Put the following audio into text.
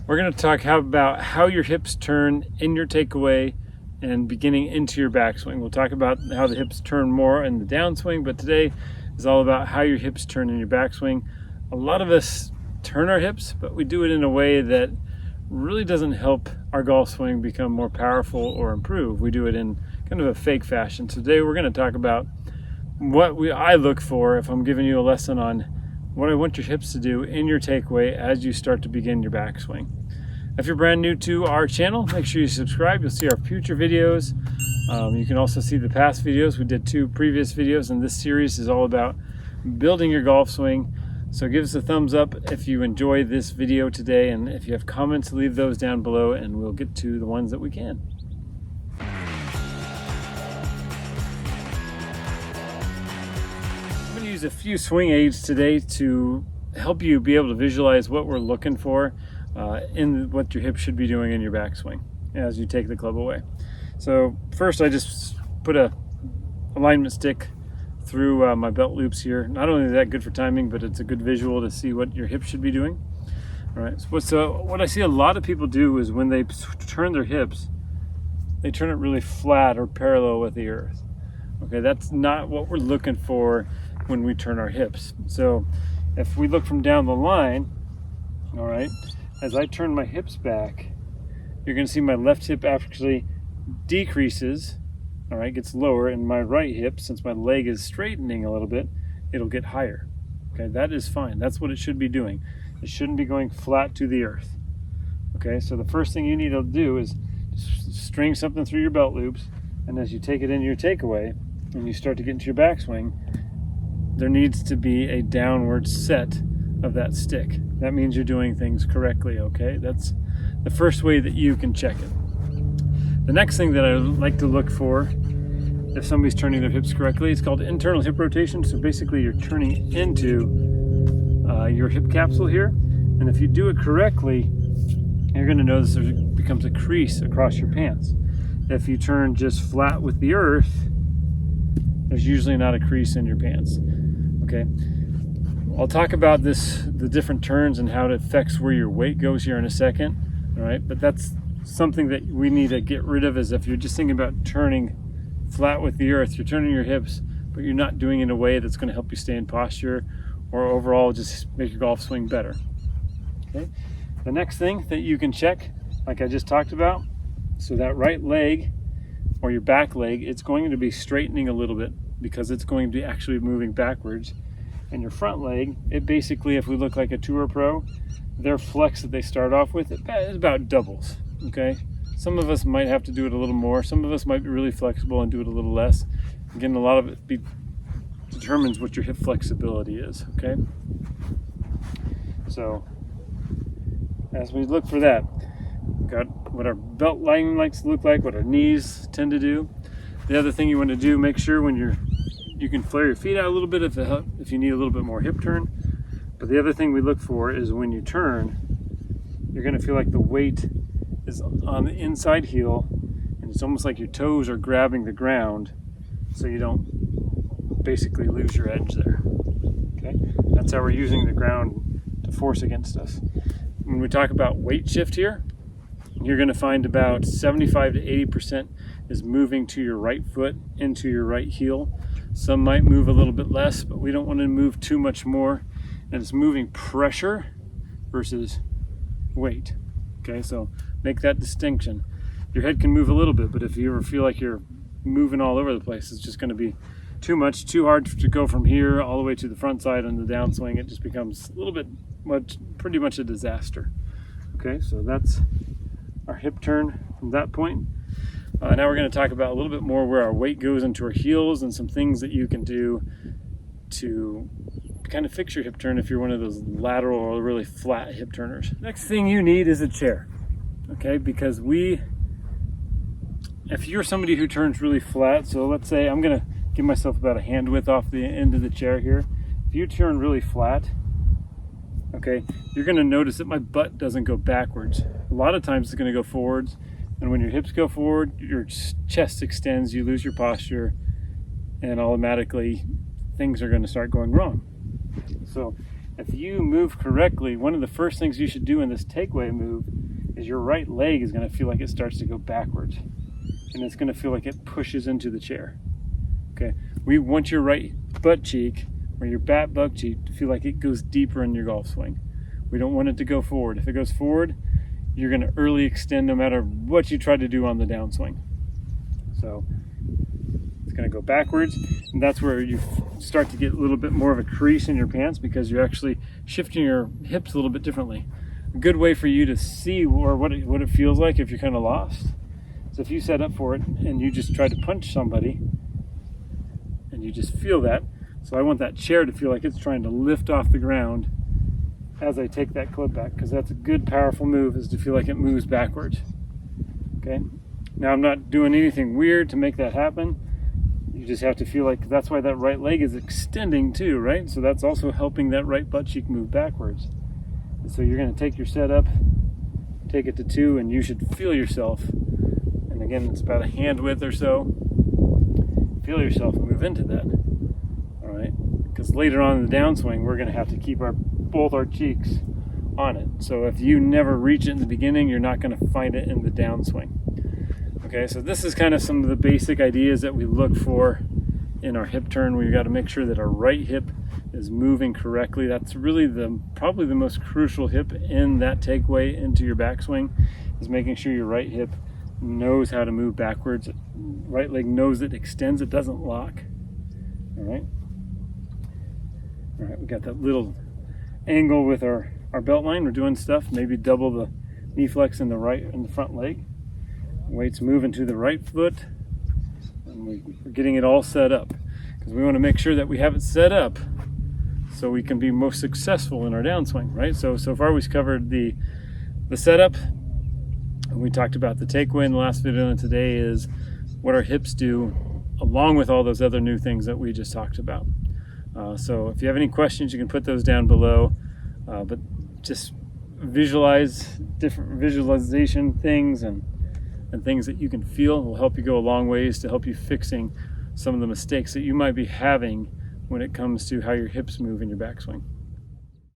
We're going to talk about how your hips turn in your takeaway and beginning into your backswing. We'll talk about how the hips turn more in the downswing, but today is all about how your hips turn in your backswing. A lot of us turn our hips, but we do it in a way that really doesn't help our golf swing become more powerful or improve. We do it in kind of a fake fashion. So today we're going to talk about what I look for if I'm giving you a lesson on what I want your hips to do in your takeaway as you start to begin your backswing. If you're brand new to our channel, make sure you subscribe. You'll see our future videos. You can also see the past videos. We did 2 previous videos, and this series is all about building your golf swing. So give us a thumbs up if you enjoy this video today, and if you have comments, leave those down below and we'll get to the ones that we can. I'm going to use a few swing aids today to help you be able to visualize what we're looking for in what your hips should be doing in your backswing as you take the club away. So first, I just put a alignment stick through my belt loops here. Not only is that good for timing, but it's a good visual to see what your hips should be doing. All right, so what I see a lot of people do is when they turn their hips, they turn it really flat or parallel with the earth. Okay, that's not what we're looking for when we turn our hips. So if we look from down the line, all right, as I turn my hips back, you're going to see my left hip actually decreases, all right, gets lower, and my right hip, since my leg is straightening a little bit, it'll get higher. Okay, that is fine. That's what it should be doing. It shouldn't be going flat to the earth. Okay, so the first thing you need to do is string something through your belt loops, and as you take it into your takeaway and you start to get into your backswing, there needs to be a downward set of that stick. That means you're doing things correctly, okay? That's the first way that you can check it. The next thing that I like to look for if somebody's turning their hips correctly, it's called internal hip rotation. So basically you're turning into your hip capsule here. And if you do it correctly, you're going to notice there becomes a crease across your pants. If you turn just flat with the earth, there's usually not a crease in your pants. Okay, I'll talk about the different turns and how it affects where your weight goes here in a second. All right, but that's something that we need to get rid of. Is if you're just thinking about turning flat with the earth, you're turning your hips, but you're not doing it in a way that's going to help you stay in posture or overall just make your golf swing better. Okay, the next thing that you can check, like I just talked about, so that right leg or your back leg, it's going to be straightening a little bit because it's going to be actually moving backwards. And your front leg, it basically, if we look like a tour pro, their flex that they start off with, it is about doubles. Okay, some of us might have to do it a little more. Some of us might be really flexible and do it a little less. Again, a lot of it determines what your hip flexibility is. Okay, so as we look for that, we've got what our belt lining likes to look like, what our knees tend to do. The other thing you want to do, make sure when you can flare your feet out a little bit if you need a little bit more hip turn. But the other thing we look for is when you turn, you're going to feel like the weight is on the inside heel, and it's almost like your toes are grabbing the ground so you don't basically lose your edge there. Okay, that's how we're using the ground to force against us. When we talk about weight shift here, you're going to find about 75 to 80% is moving to your right foot into your right heel. Some might move a little bit less, but we don't want to move too much more. And it's moving pressure versus weight. Okay, so make that distinction. Your head can move a little bit, but if you ever feel like you're moving all over the place, it's just going to be too much, too hard to go from here all the way to the front side on the downswing. It just becomes a little bit pretty much a disaster. Okay, so that's our hip turn from that point. Now we're going to talk about a little bit more where our weight goes into our heels and some things that you can do to kind of fix your hip turn if you're one of those lateral or really flat hip turners. Next thing you need is a chair. Okay, because if you're somebody who turns really flat, so let's say I'm going to give myself about a hand width off the end of the chair here. If you turn really flat, okay, you're going to notice that my butt doesn't go backwards. A lot of times it's going to go forwards, and when your hips go forward, your chest extends, you lose your posture, and automatically things are going to start going wrong. So if you move correctly, one of the first things you should do in this takeaway move is your right leg is going to feel like it starts to go backwards. And it's going to feel like it pushes into the chair. Okay, we want your right butt cheek or your back butt cheek to feel like it goes deeper in your golf swing. We don't want it to go forward. If it goes forward, you're going to early extend no matter what you try to do on the downswing. So it's going to go backwards, and that's where you start to get a little bit more of a crease in your pants because you're actually shifting your hips a little bit differently. A good way for you to see or what it feels like if you're kind of lost. So if you set up for it and you just try to punch somebody and you just feel that. So I want that chair to feel like it's trying to lift off the ground as I take that club back, because that's a good powerful move, is to feel like it moves backwards. Okay, now I'm not doing anything weird to make that happen. You just have to feel like that's why that right leg is extending too, right? So that's also helping that right butt cheek move backwards. And so you're going to take your setup, take it to 2, and you should feel yourself. And again, it's about a hand width or so. Feel yourself move into that. All right, because later on in the downswing, we're going to have to keep both our cheeks on it. So if you never reach it in the beginning, you're not going to find it in the downswing. Okay, so this is kind of some of the basic ideas that we look for in our hip turn. We've got to make sure that our right hip is moving correctly. That's really probably the most crucial hip in that takeaway into your backswing, is making sure your right hip knows how to move backwards. Right leg knows it extends, it doesn't lock. All right, we got that little angle with our belt line. We're doing stuff, maybe double the knee flex in the front leg. Weights moving to the right foot, and we're getting it all set up because we want to make sure that we have it set up so we can be most successful in our downswing, right? So far we've covered the setup, and we talked about the takeaway in the last video, and today is what our hips do along with all those other new things that we just talked about. So if you have any questions, you can put those down below, but just visualize different visualization things and things that you can feel will help you go a long ways to help you fixing some of the mistakes that you might be having when it comes to how your hips move in your backswing.